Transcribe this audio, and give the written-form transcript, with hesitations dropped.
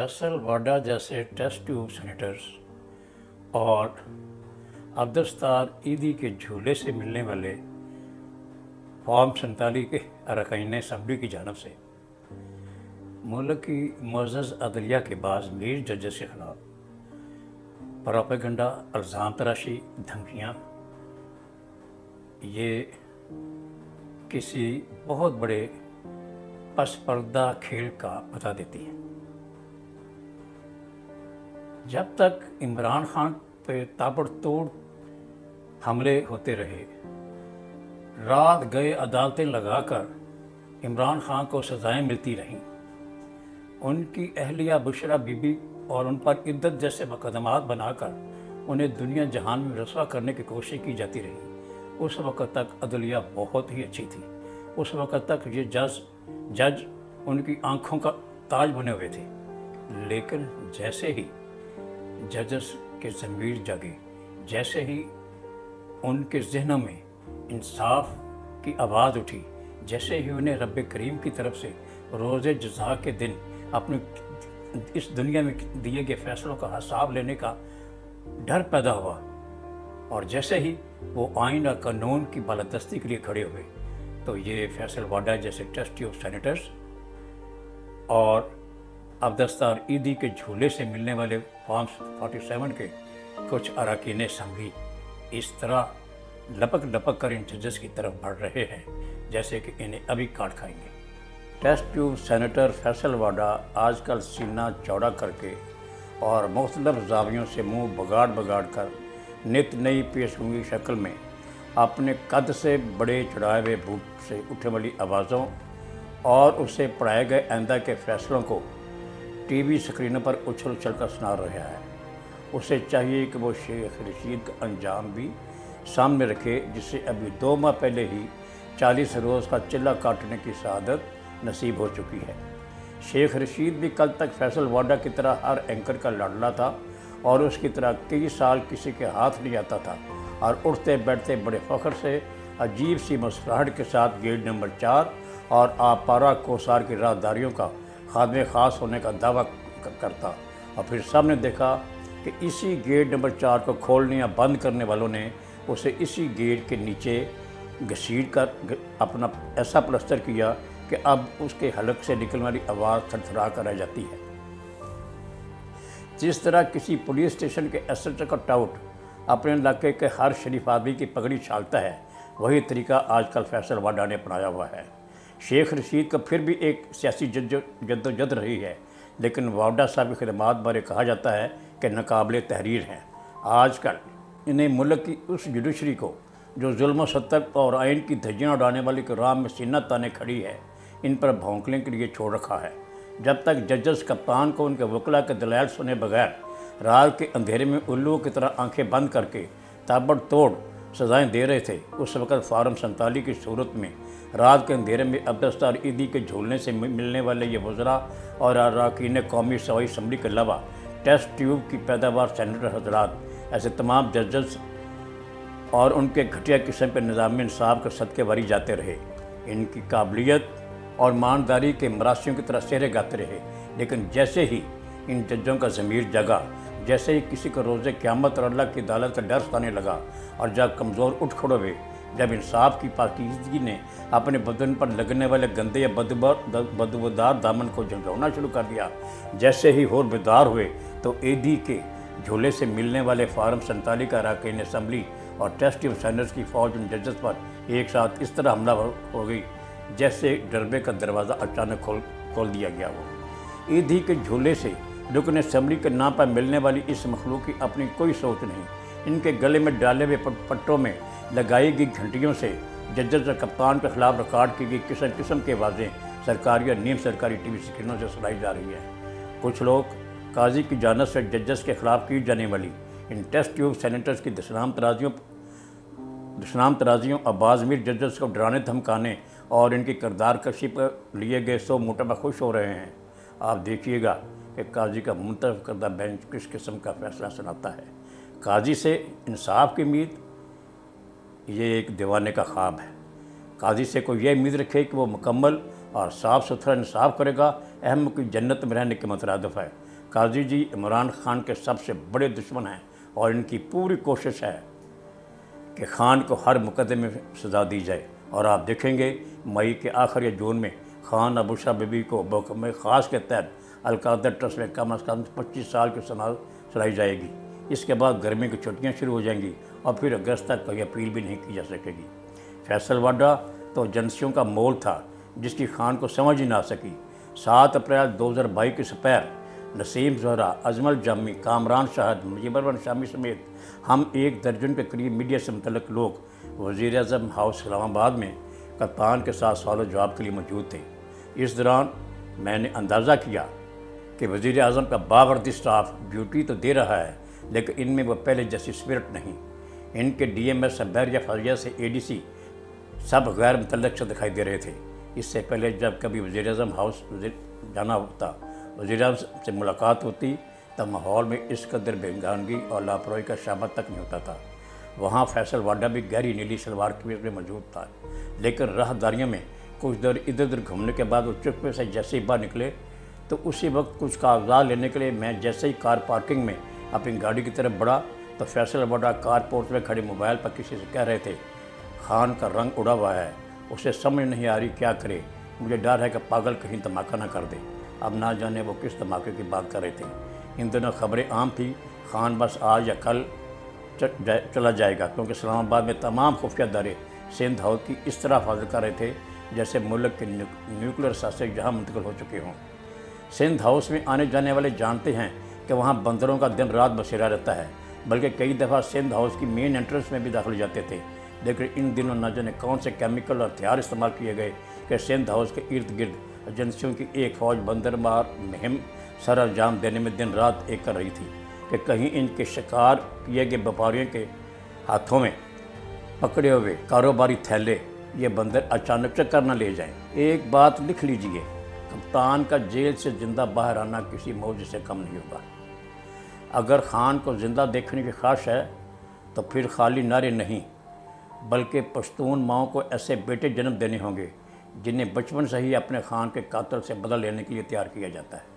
फैसल वाडा जैसे test tube senators और अब्दुस्तार ईदी के झूले से मिलने वाले फॉर्म 47 के अरकाइन असम्बली की जानब से मुल्क की मुअज़्ज़ज़ अदलिया के बाज़ मीर जजेस के ख़िलाफ़ प्रोपेगेंडा, इल्ज़ाम तराशी, धमकियाँ, ये किसी बहुत बड़े पस पर्दा खेल का बता देती है। जब तक इमरान खान पे ताबड़तोड़ हमले होते रहे, रात गए अदालतें लगाकर इमरान खान को सज़ाएं मिलती रहीं, उनकी अहलिया बुशरा बीबी और उन पर इद्दत जैसे मुकदमात बनाकर उन्हें दुनिया जहान में रसवा करने की कोशिश की जाती रही। उस वक़्त तक अदलिया बहुत ही अच्छी थी। उस वक़्त तक ये जज उनकी आंखों का ताज बने हुए थे। लेकिन जैसे ही जजेस के ज़मीर जागे, जैसे ही उनके ज़हनों में इंसाफ की आवाज़ उठी, जैसे ही उन्हें रब करीम की तरफ से रोज़े जज़ा के दिन अपनी इस दुनिया में दिए गए फ़ैसलों का हिसाब लेने का डर पैदा हुआ, और जैसे ही वो आइन और कानून की बालादस्ती के लिए खड़े हुए, तो ये फैसल वाडा जैसे टेस्ट ट्यूब सेनेटर्स और अब्दुस्तार ईदी के झूले से मिलने वाले फॉर्म 47 के कुछ अरकाइन असम्बली इस तरह लपक लपक कर इन जजेस की तरफ बढ़ रहे हैं जैसे कि इन्हें अभी काट खाएंगे। टेस्ट ट्यूब सेनेटर फैसल वाडा आजकल सीना चौड़ा करके और मुख्तलिफ ज़ावियों से मुंह बगाड़ कर नित नई पेशगोई शक्ल में अपने कद से बड़े चढ़ाए हुए भूख से उठने वाली आवाज़ों और उससे पढ़ाए गए आइंदा के फैसलों को टीवी स्क्रीनों पर उछल कर सुना रहा है। उसे चाहिए कि वो शेख रशीद का अंजाम भी सामने रखे, जिसे अभी 2 माह पहले ही 40 रोज़ का चिल्ला काटने की शहादत नसीब हो चुकी है। शेख रशीद भी कल तक फैसल वाडा की तरह हर एंकर का लाडला था और उसकी तरह कई साल किसी के हाथ नहीं आता था और उठते बैठते बड़े फ़ख्र से अजीब सी मुस्कुराहट के साथ गेट नंबर 4 और आपारा कोसार की राहदारियों का खादमे ख़ास होने का दावा करता, और फिर सामने देखा कि इसी गेट नंबर 4 को खोलने या बंद करने वालों ने उसे इसी गेट के नीचे घसीट कर अपना ऐसा प्लस्तर किया कि अब उसके हलक से निकलने वाली आवाज़ थरथरा कर रह जाती है। जिस तरह किसी पुलिस स्टेशन के एसएचओ का टाउट अपने इलाके के हर शरीफ आदमी की पगड़ी छालता है, वही तरीका आजकल फैसल वाडा ने अपनाया हुआ है। शेख रशीद को फिर भी एक सियासी जद्दोजहद रही है, लेकिन वाडा साहब की खिदमात बारे कहा जाता है कि नाकाबिले तहरीर हैं। आजकल इन्हें मुल्क की उस जुडिशरी को जो जुल्म सत्तर और आइन की धज्जियाँ उड़ाने वाली के राह में सीना ताने खड़ी है, इन पर भौंकने के लिए छोड़ रखा है। जब तक जजेस कप्तान को उनके वकला के दलाइल सुने बगैर रात के अंधेरे में उल्लुओं की तरह आंखें बंद करके ताबड़तोड़ सज़ाएं दे रहे थे, उस वक़्त फॉर्म 47 की सूरत में रात के अंधेरे में अब्दुस्तार ईदी के झूलने से मिलने वाले ये वज़रा और अरकाइन कौमी सवाई असम्बली के अलावा टेस्ट ट्यूब की पैदावार सेनेटर हजरात ऐसे तमाम जजेस और उनके घटिया किस्म के निज़ाम इंसाफ के सदके वारी जाते रहे। इनकी काबिलियत और ईमानदारी के मरासियों की तरह सेहरे गाते रहे, लेकिन जैसे ही इन जजों का ज़मीर जगा, जैसे ही किसी को रोज़े क़यामत और अल्लाह की अदालत का डर सताने लगा और जब कमज़ोर उठ खड़े हुए, जब इंसाफ की पाकीज़गी ने अपने बदन पर लगने वाले गंदे या बदबूदार दामन को झुंझाना शुरू कर दिया, जैसे ही होर बेदार हुए, तो ईदी के झूले से मिलने वाले फॉर्म 47 का अरकाइन असम्बली और टेस्ट ट्यूब सेनेटर्स की फ़ौज उन जजेस पर एक साथ इस तरह हमला हो गई जैसे डरबे का दरवाज़ा अचानक खोल दिया गया हो। ईदी के झूले से रुकन असम्बली के नाम पर मिलने वाली इस मखलूक की अपनी कोई सोच नहीं। इनके गले में डाले हुए पट्टों में लगाई गई घंटियों से जजेस और कप्तान के खिलाफ रिकॉर्ड की गई किस्म किस्म के आवाज़ें सरकारी और नीम सरकारी टीवी स्क्रीनों से सुनाई जा रही है। कुछ लोग काजी की जानब से जजेस के खिलाफ की जाने वाली इन टेस्ट ट्यूब सेनेटर्स की दुश्मनाम तराजियों और बाज़मीर जजेस को डराने धमकाने और इनकी किरदार कशी पर लिए गए 100 मोटबा खुश हो रहे हैं। आप देखिएगा कि काजी का मुंतखब करदा बेंच किस किस्म का फ़ैसला सुनाता है। काजी से इंसाफ की उम्मीद ये एक दीवाने का ख्वाब है। काजी से कोई ये उम्मीद रखे कि वो मुकम्मल और साफ़ सुथरा इंसाफ करेगा, अहम की जन्नत में रहने के मुतरादिफ है। قاضی جی عمران خان کے سب سے بڑے دشمن ہیں اور ان کی پوری کوشش ہے کہ خان کو ہر مقدمے میں سزا دی جائے، اور آپ دیکھیں گے مئی کے آخر یا جون میں خان اور بشریٰ بی بی کو محکمہ خاص کے تحت القادر ٹرسٹ میں کم از کم 25 سال کی سزا سنائی جائے گی۔ اس کے بعد گرمی کی چھٹیاں شروع ہو جائیں گی اور پھر اگست تک کوئی اپیل بھی نہیں کی جا سکے گی۔ فیصل واڈا تو ایجنسیوں کا مول تھا جس کی خان کو سمجھ ہی نہ سکی۔ 7 اپریل 2022 کی سپہر نسیم زہرا، اجمل جامی، کامران شاہد، مجیب الرحمان شامی سمیت ہم 1 درجن کے قریب میڈیا سے متعلق لوگ وزیر اعظم ہاؤس اسلام آباد میں کپتان کے ساتھ سوال و جواب کے لیے موجود تھے۔ اس دوران میں نے اندازہ کیا کہ وزیر اعظم کا باوردی اسٹاف ڈیوٹی تو دے رہا ہے لیکن ان میں وہ پہلے جیسی اسپرٹ نہیں۔ ان کے ڈی ایم ایس بحریہ فضائیہ سے اے ڈی سی سب غیر متعلق سے دکھائی دے رہے تھے۔ اس سے پہلے جب کبھی وزیر اعظم ہاؤس جانا ہوتا، وزیر اعظم سے ملاقات ہوتی، تب ماحول میں اس قدر بے گانگی اور لاپرواہی کا شابہ تک نہیں ہوتا تھا۔ وہاں فیصل واڈا بھی گہری نیلی شلوار قمیض میں موجود تھا، لیکن راہداریوں میں کچھ دیر ادھر ادھر گھومنے کے بعد وہ چپکے سے جیسے ہی باہر نکلے تو اسی وقت کچھ کاغذات لینے کے لیے میں جیسے ہی کار پارکنگ میں اپنی گاڑی کی طرف بڑھا تو فیصل واڈا کار پورٹ میں کھڑے موبائل پر کسی سے کہہ رہے تھے، خان کا رنگ اڑا ہوا ہے، اسے سمجھ نہیں آ رہی کیا کرے، مجھے ڈر ہے کہ پاگل کہیں دھماکہ نہ کر دے۔ اب نہ جانے وہ کس دھماکے کی بات کر رہے تھے۔ ان دنوں خبریں عام تھیں، خان بس آج یا کل چلا جائے گا، کیونکہ اسلام آباد میں تمام خفیہ ادارے سندھ ہاؤس کی اس طرح حفاظت کر رہے تھے جیسے ملک کے نیوکلیر اثاثے یہاں منتقل ہو چکے ہوں۔ سندھ ہاؤس میں آنے جانے والے جانتے ہیں کہ وہاں بندروں کا دن رات بسیرا رہتا ہے، بلکہ کئی دفعہ سندھ ہاؤس کی مین انٹرنس میں بھی داخل جاتے تھے، لیکن ان دنوں نہ جانے کون سے کیمیکل اور ہتھیار استعمال کیے گئے کہ سندھ ہاؤس کے ارد گرد ایجنسیوں کی ایک فوج بندر مار مہم سر انجام دینے میں دن رات ایک کر رہی تھی کہ کہیں ان کے شکار کیے گئے بیپاریوں کے ہاتھوں میں پکڑے ہوئے کاروباری تھیلے یہ بندر اچانک چکر نہ لے جائیں۔ ایک بات لکھ لیجئے، کپتان کا جیل سے زندہ باہر آنا کسی موج سے کم نہیں ہوگا۔ اگر خان کو زندہ دیکھنے کی خواہش ہے تو پھر خالی نعرے نہیں بلکہ پشتون ماؤں کو ایسے بیٹے جنم دینے ہوں گے جنہیں بچپن سے ہی اپنے خان کے قاتل سے بدلہ لینے کے لیے تیار کیا جاتا ہے۔